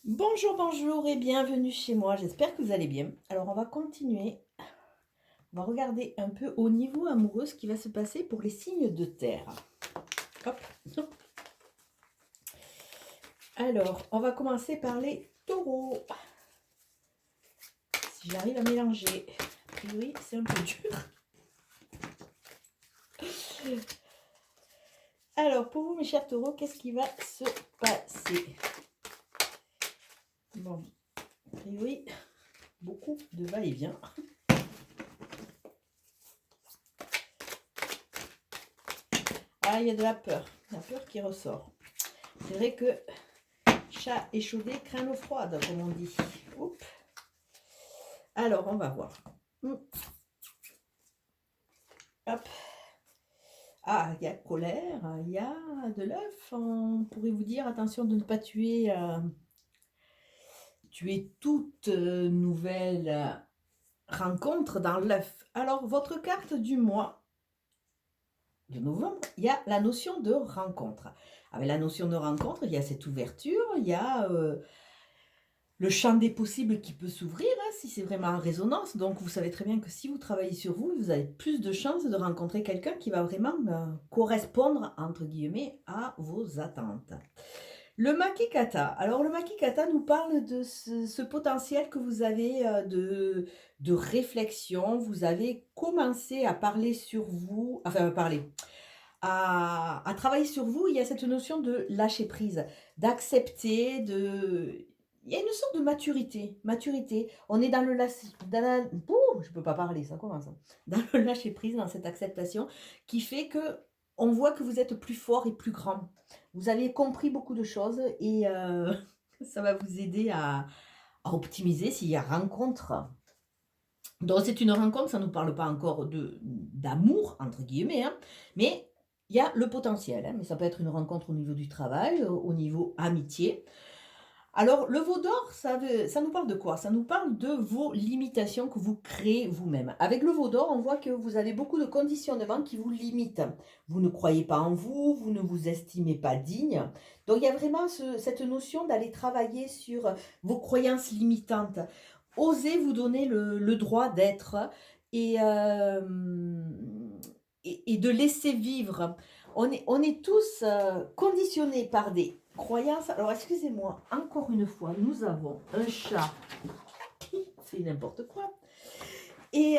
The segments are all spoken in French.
Bonjour, bonjour et bienvenue chez moi. J'espère que vous allez bien. Alors, on va continuer. On va regarder un peu au niveau amoureux ce qui va se passer pour les signes de terre. Hop. Alors, on va commencer par les taureaux. Si j'arrive à mélanger. A priori, c'est un peu dur. Alors, pour vous, mes chers taureaux, qu'est-ce qui va se passer? Bon, a priori, beaucoup de va-et-vient. Ah, il y a de la peur qui ressort. C'est vrai que chat échaudé craint l'eau froide, comme on dit. Oups. Alors, on va voir. Hop. Ah, il y a colère, il y a de l'œuf. On pourrait vous dire, attention de ne pas tuer toute nouvelle rencontre dans l'œuf. Alors, votre carte du mois de novembre, il y a la notion de rencontre. Avec la notion de rencontre, il y a cette ouverture, il y a le champ des possibles qui peut s'ouvrir, hein, si c'est vraiment en résonance. Donc, vous savez très bien que si vous travaillez sur vous, vous avez plus de chances de rencontrer quelqu'un qui va vraiment correspondre, entre guillemets, à vos attentes. Le Makikata. Alors, le Makikata nous parle de ce potentiel que vous avez de réflexion. Vous avez commencé à parler sur vous, enfin, à travailler sur vous. Il y a cette notion de lâcher prise, d'accepter, il y a une sorte de maturité. On est dans le je peux pas parler, ça commence. Hein. Dans le lâcher prise, dans cette acceptation qui fait que on voit que vous êtes plus fort et plus grand. Vous avez compris beaucoup de choses et ça va vous aider à optimiser s'il y a rencontre. Donc c'est une rencontre, ça ne nous parle pas encore d'amour, entre guillemets, hein, mais il y a le potentiel. Hein, mais ça peut être une rencontre au niveau du travail, au niveau amitié. Alors, le veau d'or, ça nous parle de quoi? Ça nous parle de vos limitations que vous créez vous-même. Avec le veau d'or, on voit que vous avez beaucoup de conditionnements qui vous limitent. Vous ne croyez pas en vous, vous ne vous estimez pas digne. Donc, il y a vraiment cette notion d'aller travailler sur vos croyances limitantes. Osez vous donner le droit d'être et, euh, et de laisser vivre. On est tous conditionnés par des croyances. Alors, excusez-moi, encore une fois, nous avons un chat qui fait n'importe quoi. Et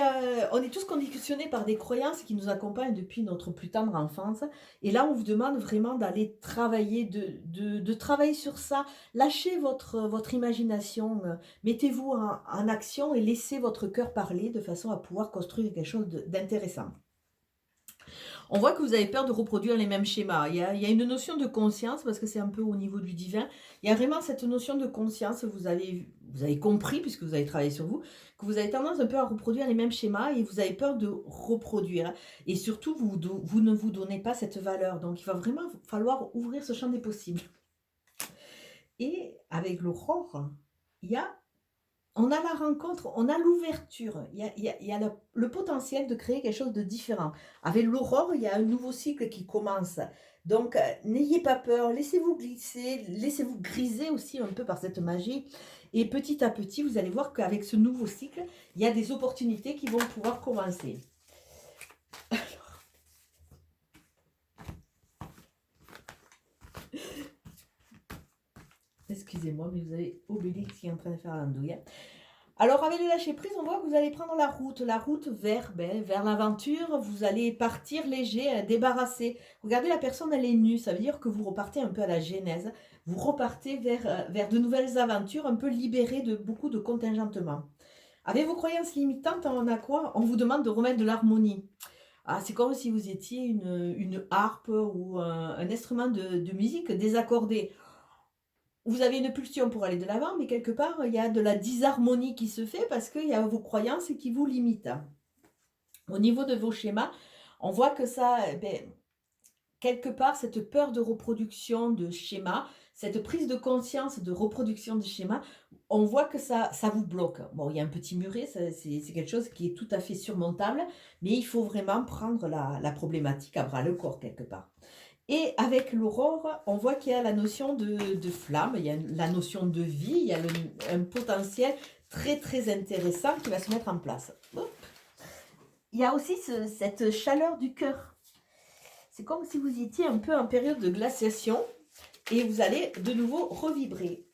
on est tous conditionnés par des croyances qui nous accompagnent depuis notre plus tendre enfance. Et là, on vous demande vraiment d'aller travailler, de travailler sur ça. Lâchez votre imagination, mettez-vous en action et laissez votre cœur parler de façon à pouvoir construire quelque chose d'intéressant. On voit que vous avez peur de reproduire les mêmes schémas. Il y a une notion de conscience, parce que c'est un peu au niveau du divin. Il y a vraiment cette notion de conscience. Vous avez compris, puisque vous avez travaillé sur vous, que vous avez tendance un peu à reproduire les mêmes schémas et vous avez peur de reproduire. Et surtout, vous ne vous donnez pas cette valeur. Donc, il va vraiment falloir ouvrir ce champ des possibles. Et avec l'aurore, il y a on a la rencontre, on a l'ouverture, il y a le potentiel de créer quelque chose de différent. Avec l'aurore, il y a un nouveau cycle qui commence. Donc, n'ayez pas peur, laissez-vous glisser, laissez-vous griser aussi un peu par cette magie. Et petit à petit, vous allez voir qu'avec ce nouveau cycle, il y a des opportunités qui vont pouvoir commencer. Excusez-moi, mais vous avez Obélix qui est en train de faire l'andouille. Alors, avec le lâcher prise, on voit que vous allez prendre la route vers l'aventure. Vous allez partir léger, débarrassé. Regardez, la personne, elle est nue. Ça veut dire que vous repartez un peu à la genèse. Vous repartez vers de nouvelles aventures, un peu libéré de beaucoup de contingentements. Avec vos croyances limitantes, on a quoi? On vous demande de remettre de l'harmonie. Ah, c'est comme si vous étiez une harpe ou un instrument de musique désaccordé. Vous avez une pulsion pour aller de l'avant, mais quelque part, il y a de la disharmonie qui se fait parce qu'il y a vos croyances qui vous limitent. Au niveau de vos schémas, on voit que ça, quelque part, cette peur de reproduction de schémas, cette prise de conscience de reproduction de schémas, on voit que ça vous bloque. Bon, il y a un petit muret, c'est quelque chose qui est tout à fait surmontable, mais il faut vraiment prendre la problématique à bras le corps quelque part. Et avec l'aurore, on voit qu'il y a la notion de flamme, il y a la notion de vie, il y a un potentiel très très intéressant qui va se mettre en place. Hop. Il y a aussi cette chaleur du cœur. C'est comme si vous étiez un peu en période de glaciation et vous allez de nouveau revibrer.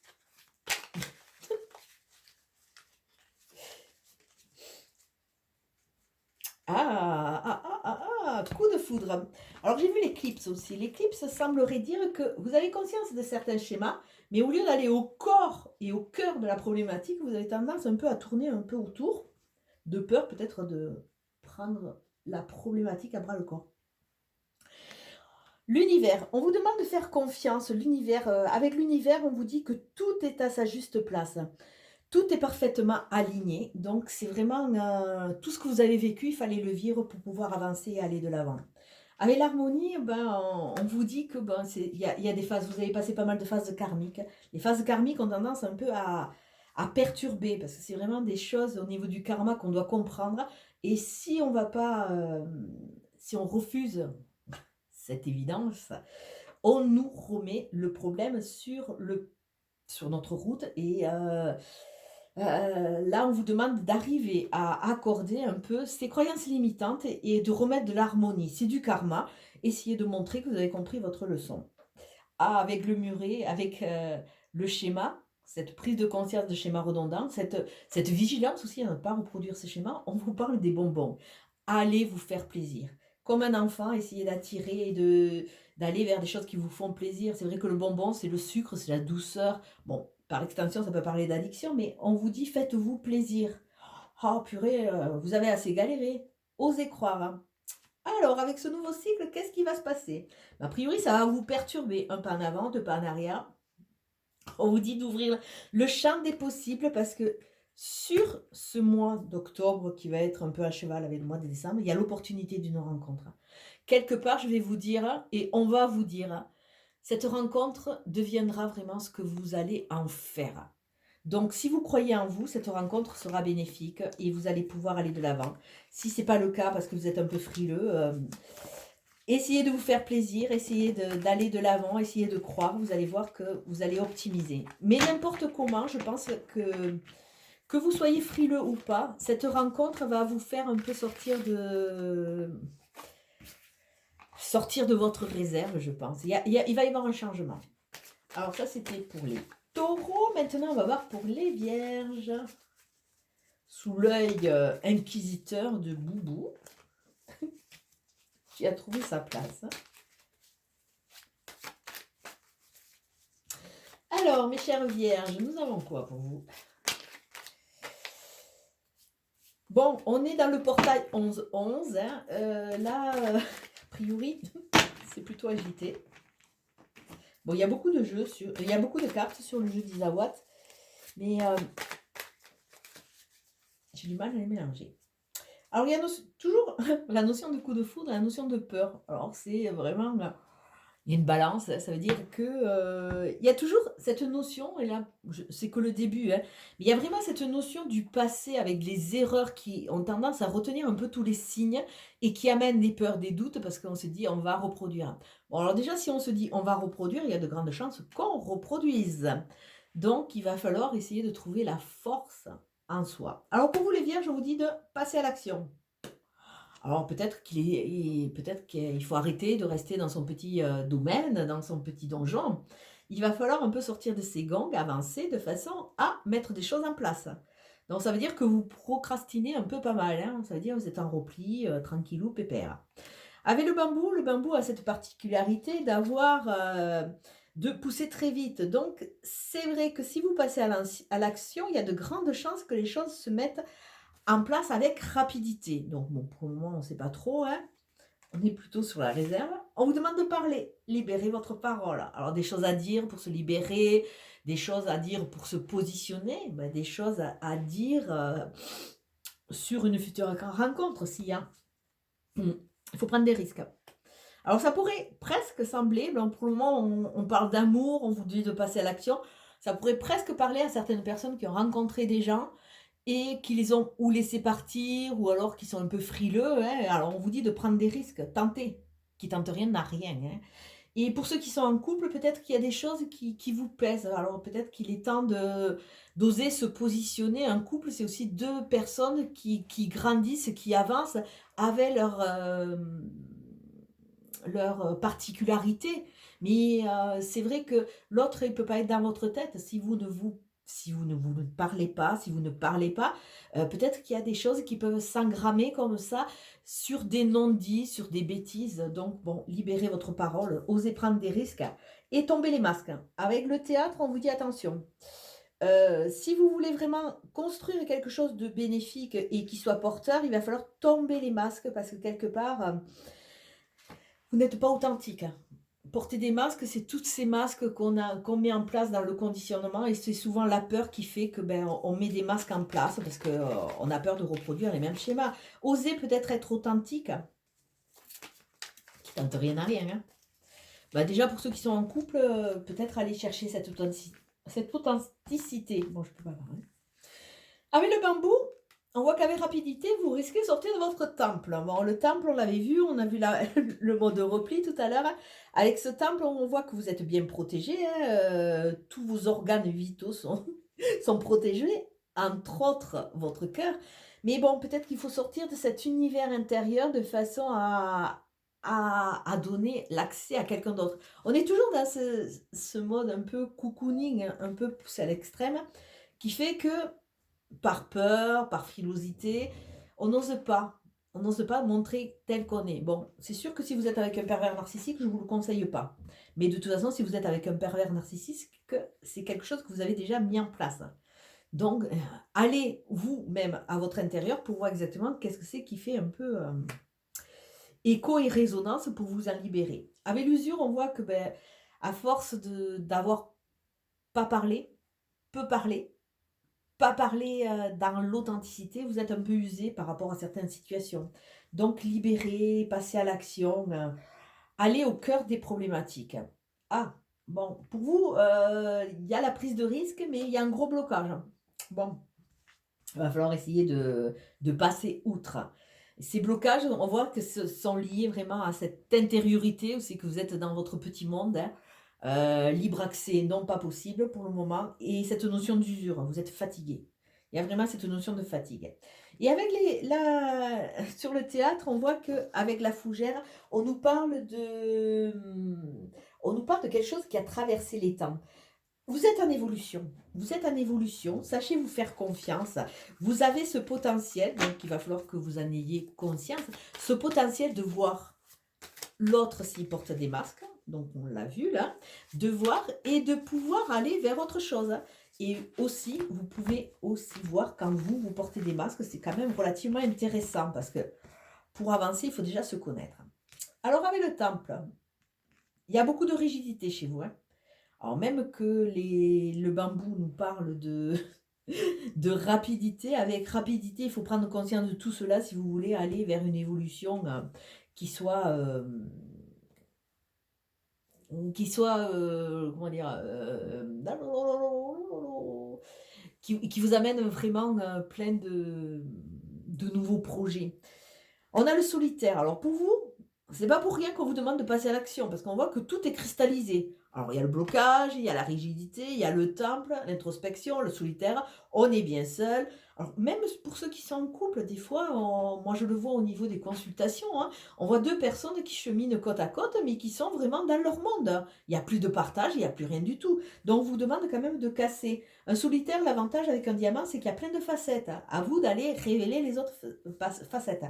Coup de foudre. Alors j'ai vu l'éclipse aussi. L'éclipse semblerait dire que vous avez conscience de certains schémas, mais au lieu d'aller au corps et au cœur de la problématique, vous avez tendance un peu à tourner un peu autour, de peur peut-être de prendre la problématique à bras le corps. L'univers, on vous demande de faire confiance. L'univers, avec l'univers, on vous dit que tout est à sa juste place. Tout est parfaitement aligné, donc c'est vraiment tout ce que vous avez vécu, il fallait le vivre pour pouvoir avancer et aller de l'avant. Avec l'harmonie, on vous dit que il y a des phases, vous avez passé pas mal de phases karmiques. Les phases karmiques ont tendance un peu à perturber, parce que c'est vraiment des choses au niveau du karma qu'on doit comprendre. Et si on va pas, si on refuse cette évidence, on nous remet le problème sur notre route et là, on vous demande d'arriver à accorder un peu ces croyances limitantes et de remettre de l'harmonie. C'est du karma. Essayez de montrer que vous avez compris votre leçon. Ah, avec le muret, avec le schéma, cette prise de conscience de schéma redondant, cette vigilance aussi à ne pas reproduire ces schémas, on vous parle des bonbons. Allez vous faire plaisir. Comme un enfant, essayez d'attirer et d'aller vers des choses qui vous font plaisir. C'est vrai que le bonbon, c'est le sucre, c'est la douceur. Bon, par extension, ça peut parler d'addiction, mais on vous dit faites-vous plaisir. Oh purée, vous avez assez galéré. Osez croire. Hein. Alors, avec ce nouveau cycle, qu'est-ce qui va se passer? A priori, ça va vous perturber. Un pas en avant, deux pas en arrière. On vous dit d'ouvrir le champ des possibles parce que sur ce mois d'octobre qui va être un peu à cheval avec le mois de décembre, il y a l'opportunité d'une rencontre. Quelque part, je vais vous dire, et on va vous dire, cette rencontre deviendra vraiment ce que vous allez en faire. Donc, si vous croyez en vous, cette rencontre sera bénéfique et vous allez pouvoir aller de l'avant. Si ce n'est pas le cas parce que vous êtes un peu frileux, essayez de vous faire plaisir, essayez d'aller de l'avant, essayez de croire, vous allez voir que vous allez optimiser. Mais n'importe comment, je pense que vous soyez frileux ou pas, cette rencontre va vous faire un peu sortir de votre réserve, je pense. Il va y avoir un changement. Alors ça, c'était pour les taureaux. Maintenant, on va voir pour les vierges. Sous l'œil inquisiteur de Boubou, qui a trouvé sa place. Alors, mes chères vierges, nous avons quoi pour vous? Bon, on est dans le portail 11-11. Hein. Là, a priori, c'est plutôt agité. Bon, il y a beaucoup de jeux, il y a beaucoup de cartes sur le jeu d'Isawat, mais j'ai du mal à les mélanger. Alors, il y a toujours la notion de coup de foudre et la notion de peur. Alors, c'est vraiment... Il y a une balance, ça veut dire que il y a toujours cette notion, et là, c'est que le début, hein, mais il y a vraiment cette notion du passé avec les erreurs qui ont tendance à retenir un peu tous les signes et qui amènent des peurs, des doutes, parce qu'on se dit on va reproduire. Bon, alors déjà, si on se dit on va reproduire, il y a de grandes chances qu'on reproduise. Donc, il va falloir essayer de trouver la force en soi. Alors, pour vous les vierges, je vous dis de passer à l'action. Alors peut-être qu'il faut arrêter de rester dans son petit domaine, dans son petit donjon. Il va falloir un peu sortir de ses gangs, avancer de façon à mettre des choses en place. Donc ça veut dire que vous procrastinez un peu pas mal. Hein. Ça veut dire que vous êtes en repli, tranquillou, pépère. Avec le bambou a cette particularité de pousser très vite. Donc c'est vrai que si vous passez à l'action, il y a de grandes chances que les choses se mettent en place avec rapidité. Donc, bon, pour le moment, on ne sait pas trop. Hein. On est plutôt sur la réserve. On vous demande de parler. Libérez votre parole. Alors, des choses à dire pour se libérer, des choses à dire pour se positionner, ben, des choses à dire sur une future rencontre s'il y a. Il faut prendre des risques. Alors, ça pourrait presque sembler, ben, pour le moment, on parle d'amour, on vous dit de passer à l'action. Ça pourrait presque parler à certaines personnes qui ont rencontré des gens et qui les ont ou laissés partir, ou alors qui sont un peu frileux. Hein. Alors on vous dit de prendre des risques, tenter. Qui tente rien n'a rien. Hein. Et pour ceux qui sont en couple, peut-être qu'il y a des choses qui vous plaisent. Alors peut-être qu'il est temps d'oser se positionner. Un couple, c'est aussi 2 personnes qui grandissent, qui avancent avec leur particularité. Mais c'est vrai que l'autre, il peut pas être dans votre tête si vous ne vous ne parlez pas, si vous ne parlez pas, peut-être qu'il y a des choses qui peuvent s'engrammer comme ça sur des non-dits, sur des bêtises. Donc bon, libérez votre parole, osez prendre des risques et tombez les masques. Avec le théâtre, on vous dit attention. Si vous voulez vraiment construire quelque chose de bénéfique et qui soit porteur, il va falloir tomber les masques parce que quelque part, vous n'êtes pas authentique. Porter des masques, c'est toutes ces masques qu'on met en place dans le conditionnement et c'est souvent la peur qui fait que, ben, on met des masques en place parce que, on a peur de reproduire les mêmes schémas. Osez peut-être être authentique, qui tente rien à rien, hein. Bah, déjà pour ceux qui sont en couple, peut-être aller chercher cette authenticité. Bon, je peux pas parler. Avec le bambou, on voit qu'avec rapidité, vous risquez de sortir de votre temple. Bon, le temple, on l'avait vu, on a vu le mode repli tout à l'heure. Avec ce temple, on voit que vous êtes bien protégé, hein, tous vos organes vitaux sont protégés, entre autres votre cœur. Mais bon, peut-être qu'il faut sortir de cet univers intérieur de façon à donner l'accès à quelqu'un d'autre. On est toujours dans ce mode un peu cocooning, un peu poussé à l'extrême, qui fait que par peur, par frilosité, on n'ose pas. On n'ose pas montrer tel qu'on est. Bon, c'est sûr que si vous êtes avec un pervers narcissique, je ne vous le conseille pas. Mais de toute façon, si vous êtes avec un pervers narcissique, c'est quelque chose que vous avez déjà mis en place. Donc, allez vous-même à votre intérieur pour voir exactement qu'est-ce que c'est qui fait un peu écho et résonance pour vous en libérer. Avec l'usure, on voit que ben, à force d'avoir pas parlé, peu parlé, pas parler dans l'authenticité, vous êtes un peu usé par rapport à certaines situations. Donc libérer, passer à l'action, aller au cœur des problématiques. Ah, bon, pour vous, il y a la prise de risque, mais il y a un gros blocage. Bon, il va falloir essayer de passer outre. Ces blocages, on voit que ce sont liés vraiment à cette intériorité, aussi que vous êtes dans votre petit monde, hein. Libre accès, non pas possible pour le moment. Et cette notion d'usure, vous êtes fatigué. Il y a vraiment cette notion de fatigue. Et avec sur le théâtre, on voit qu'avec la fougère, on nous parle de quelque chose qui a traversé les temps. Vous êtes en évolution. Vous êtes en évolution. Sachez vous faire confiance. Vous avez ce potentiel, donc il va falloir que vous en ayez conscience, ce potentiel de voir l'autre s'il porte des masques, donc on l'a vu là, de voir et de pouvoir aller vers autre chose. Et aussi, vous pouvez aussi voir quand vous portez des masques, c'est quand même relativement intéressant parce que pour avancer, il faut déjà se connaître. Alors avec le temple, il y a beaucoup de rigidité chez vous, hein. Alors même que le bambou nous parle de rapidité, avec rapidité, il faut prendre conscience de tout cela si vous voulez aller vers une évolution qui soit comment dire, qui vous amène vraiment plein de nouveaux projets. On a le solitaire. Alors pour vous, c'est pas pour rien qu'on vous demande de passer à l'action, parce qu'on voit que tout est cristallisé. Alors il y a le blocage, il y a la rigidité, il y a le temple, l'introspection, le solitaire, on est bien seul. Alors même pour ceux qui sont en couple, des fois, moi je le vois au niveau des consultations, hein, on voit 2 personnes qui cheminent côte à côte, mais qui sont vraiment dans leur monde. Il n'y a plus de partage, il n'y a plus rien du tout. Donc on vous demande quand même de casser. Un solitaire, l'avantage avec un diamant, c'est qu'il y a plein de facettes. À vous d'aller révéler les autres facettes.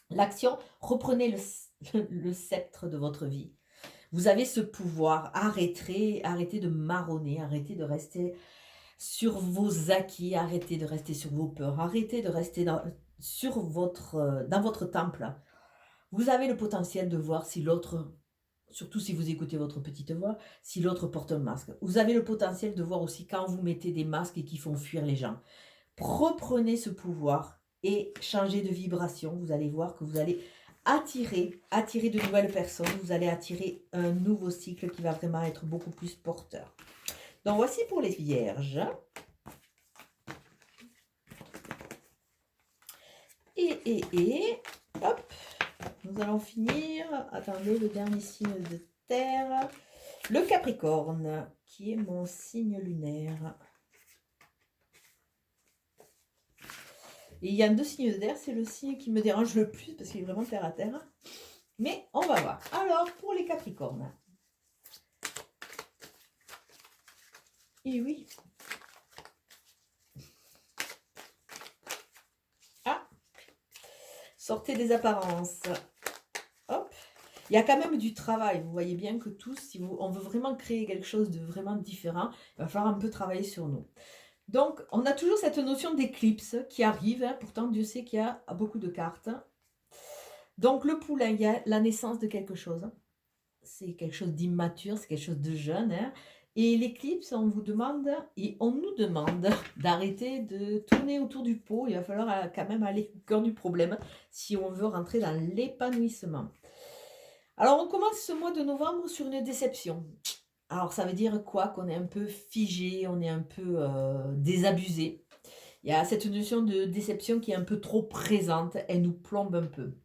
L'action, reprenez le sceptre de votre vie. Vous avez ce pouvoir. Arrêtez de marronner, arrêtez de rester sur vos acquis, arrêtez de rester sur vos peurs, arrêtez de rester dans votre temple. Vous avez le potentiel de voir si l'autre, surtout si vous écoutez votre petite voix, si l'autre porte un masque. Vous avez le potentiel de voir aussi quand vous mettez des masques et qui font fuir les gens. Reprenez ce pouvoir et changez de vibration. Vous allez voir que vous allez attirer de nouvelles personnes. Vous allez attirer un nouveau cycle qui va vraiment être beaucoup plus porteur. Donc voici pour les vierges. Et hop, nous allons finir. Attendez, le dernier signe de Sagittaire, le Capricorne, qui est mon signe lunaire. Et il y a 2 signes d'air, c'est le signe qui me dérange le plus parce qu'il est vraiment terre à terre. Mais on va voir. Alors, pour les Capricornes. Et oui. Ah, sortez des apparences. Hop. Il y a quand même du travail. Vous voyez bien que tous, si on veut vraiment créer quelque chose de vraiment différent, il va falloir un peu travailler sur nous. Donc, on a toujours cette notion d'éclipse qui arrive. Hein. Pourtant, Dieu sait qu'il y a beaucoup de cartes. Donc, le poulain, il y a la naissance de quelque chose. C'est quelque chose d'immature, c'est quelque chose de jeune. Hein. Et l'éclipse, on vous demande, et on nous demande d'arrêter de tourner autour du pot. Il va falloir quand même aller au cœur du problème si on veut rentrer dans l'épanouissement. Alors, on commence ce mois de novembre sur une déception. Alors, ça veut dire quoi? Qu'on est un peu figé, on est un peu désabusé. Il y a cette notion de déception qui est un peu trop présente, elle nous plombe un peu.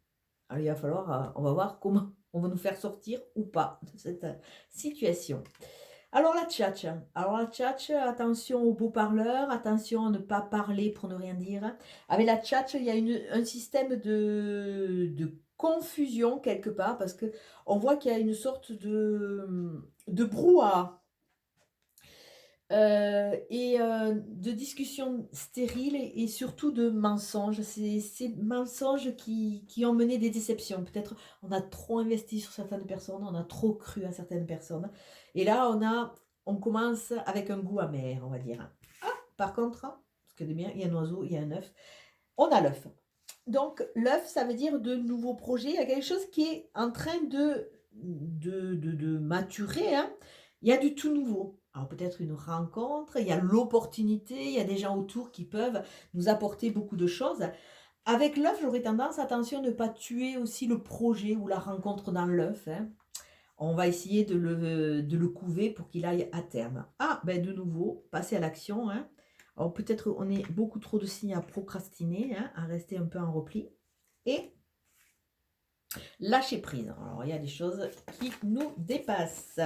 Alors, il va falloir, on va voir comment on va nous faire sortir ou pas de cette situation. Alors, la tchatche. Alors, la tchatche, attention aux beaux parleurs, attention à ne pas parler pour ne rien dire. Avec la tchatche, il y a un système de confusion quelque part parce que on voit qu'il y a une sorte de brouhaha. De discussions stériles et surtout de mensonges. C'est ces mensonges qui ont mené des déceptions. Peut-être on a trop investi sur certaines personnes, on a trop cru à certaines personnes. Et là, on commence avec un goût amer, on va dire. Ah, par contre, parce que bien, il y a un oiseau, il y a un œuf. On a l'œuf. Donc, l'œuf, ça veut dire de nouveaux projets. Il y a quelque chose qui est en train de maturer. Hein. Il y a du tout nouveau. Alors, peut-être une rencontre, il y a l'opportunité, il y a des gens autour qui peuvent nous apporter beaucoup de choses. Avec l'œuf, j'aurais tendance, attention, ne pas tuer aussi le projet ou la rencontre dans l'œuf. Hein. On va essayer de le couver pour qu'il aille à terme. Ah, ben de nouveau, passer à l'action. Hein. Alors peut-être on est beaucoup trop de signes à procrastiner, hein, à rester un peu en repli. Et lâcher prise. Alors il y a des choses qui nous dépassent.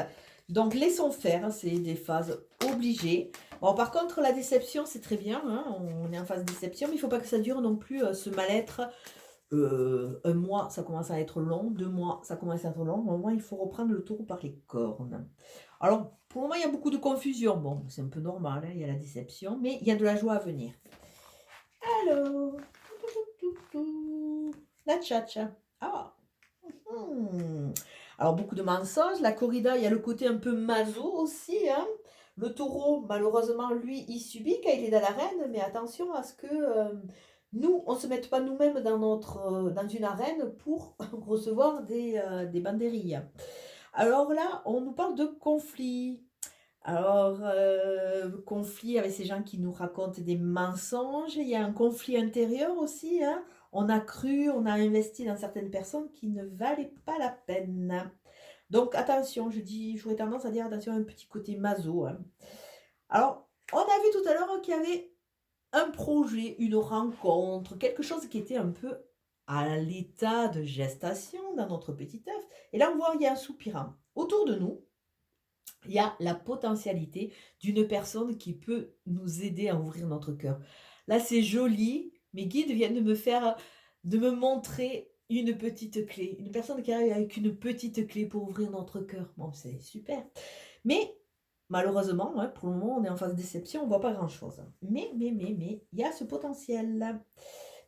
Donc laissons faire, c'est des phases obligées. Bon, par contre, la déception, c'est très bien. Hein, on est en phase déception, mais il ne faut pas que ça dure non plus ce mal-être. Un mois, ça commence à être long. 2 mois, ça commence à être long. Au moment, il faut reprendre le taureau par les cornes. Alors, pour le moment, il y a beaucoup de confusion. Bon, c'est un peu normal, hein, il y a la déception, mais il y a de la joie à venir. Alors, la tchatcha. Ah. Alors, beaucoup de mensonges. La corrida, il y a le côté un peu maso aussi. Hein. Le taureau, malheureusement, lui, il subit quand il est dans l'arène, mais attention à ce que nous, on ne se mette pas nous-mêmes dans une arène pour recevoir des banderilles. Alors là, on nous parle de conflit. Alors, conflit avec ces gens qui nous racontent des mensonges. Il y a un conflit intérieur aussi. Hein. On a cru, on a investi dans certaines personnes qui ne valaient pas la peine. Donc, attention, j'aurais tendance à dire attention à un petit côté maso. Hein. Alors, on a vu tout à l'heure qu'il y avait un projet, une rencontre, quelque chose qui était un peu à l'état de gestation dans notre petit œuf. Et là, on voit qu'il y a un soupirant. Autour de nous, il y a la potentialité d'une personne qui peut nous aider à ouvrir notre cœur. Là, c'est joli. Mes guides viennent de me montrer une petite clé. Une personne qui arrive avec une petite clé pour ouvrir notre cœur. Bon, c'est super. Mais malheureusement, hein, pour le moment, on est en phase de déception, on ne voit pas grand-chose. Mais, il y a ce potentiel.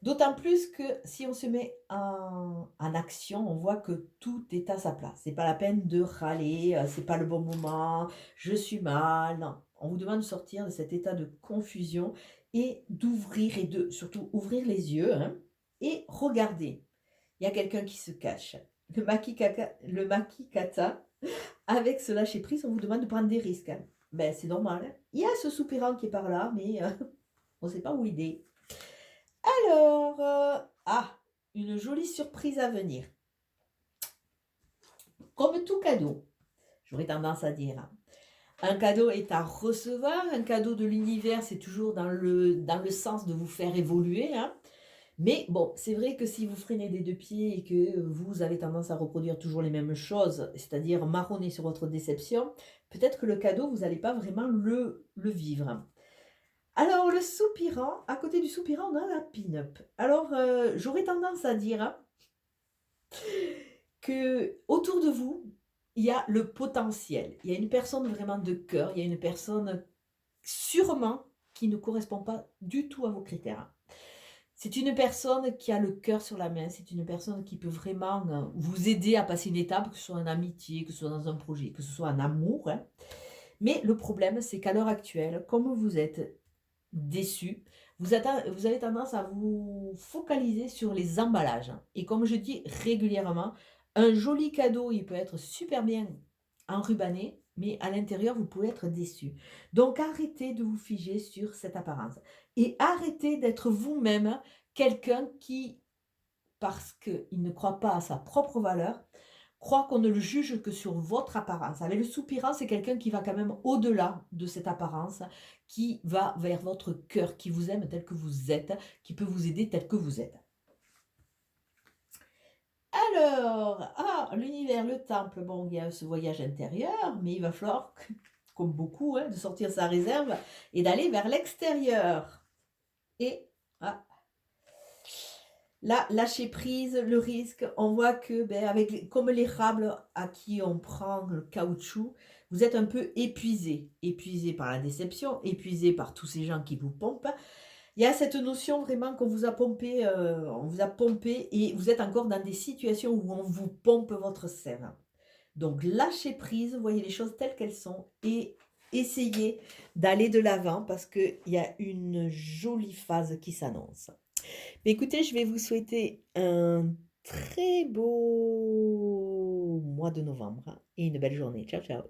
D'autant plus que si on se met en action, on voit que tout est à sa place. C'est pas la peine de râler, c'est pas le bon moment, je suis mal. Non, on vous demande de sortir de cet état de confusion et d'ouvrir et de surtout ouvrir les yeux hein, et regarder. Il y a quelqu'un qui se cache. Le makikata, avec ce lâcher prise, on vous demande de prendre des risques. Hein. Ben, c'est normal. Hein. Il y a ce soupirant qui est par là, mais on ne sait pas où il est. Alors, une jolie surprise à venir. Comme tout cadeau, j'aurais tendance à dire. Hein. Un cadeau est à recevoir, un cadeau de l'univers, c'est toujours dans le sens de vous faire évoluer. Hein. Mais bon, c'est vrai que si vous freinez des 2 pieds et que vous avez tendance à reproduire toujours les mêmes choses, c'est-à-dire marronner sur votre déception, peut-être que le cadeau, vous allez pas vraiment le vivre. Alors le soupirant, à côté du soupirant, on a la pin-up. Alors, j'aurais tendance à dire que autour de vous, il y a le potentiel. Il y a une personne vraiment de cœur, il y a une personne sûrement qui ne correspond pas du tout à vos critères. C'est une personne qui a le cœur sur la main, c'est une personne qui peut vraiment, vous aider à passer une étape, que ce soit en amitié, que ce soit dans un projet, que ce soit en amour, hein. Mais le problème, c'est qu'à l'heure actuelle, comme vous êtes déçu, vous avez tendance à vous focaliser sur les emballages, hein. Et comme je dis régulièrement, un joli cadeau, il peut être super bien enrubanné, mais à l'intérieur, vous pouvez être déçu. Donc arrêtez de vous figer sur cette apparence et arrêtez d'être vous-même quelqu'un qui, parce qu'il ne croit pas à sa propre valeur, croit qu'on ne le juge que sur votre apparence. Avec le soupirant, c'est quelqu'un qui va quand même au-delà de cette apparence, qui va vers votre cœur, qui vous aime tel que vous êtes, qui peut vous aider tel que vous êtes. Alors, l'univers, le temple, bon, il y a ce voyage intérieur, mais il va falloir, comme beaucoup, hein, de sortir sa réserve et d'aller vers l'extérieur. Et ah, là, lâcher prise, le risque, on voit que, ben, comme l'érable à qui on prend le caoutchouc, vous êtes un peu épuisé. Épuisé par la déception, épuisé par tous ces gens qui vous pompent. Il y a cette notion vraiment qu'on vous a pompé, on vous a pompé et vous êtes encore dans des situations où on vous pompe votre sève. Donc lâchez prise, voyez les choses telles qu'elles sont et essayez d'aller de l'avant parce qu'il y a une jolie phase qui s'annonce. Mais écoutez, je vais vous souhaiter un très beau mois de novembre et une belle journée. Ciao, ciao.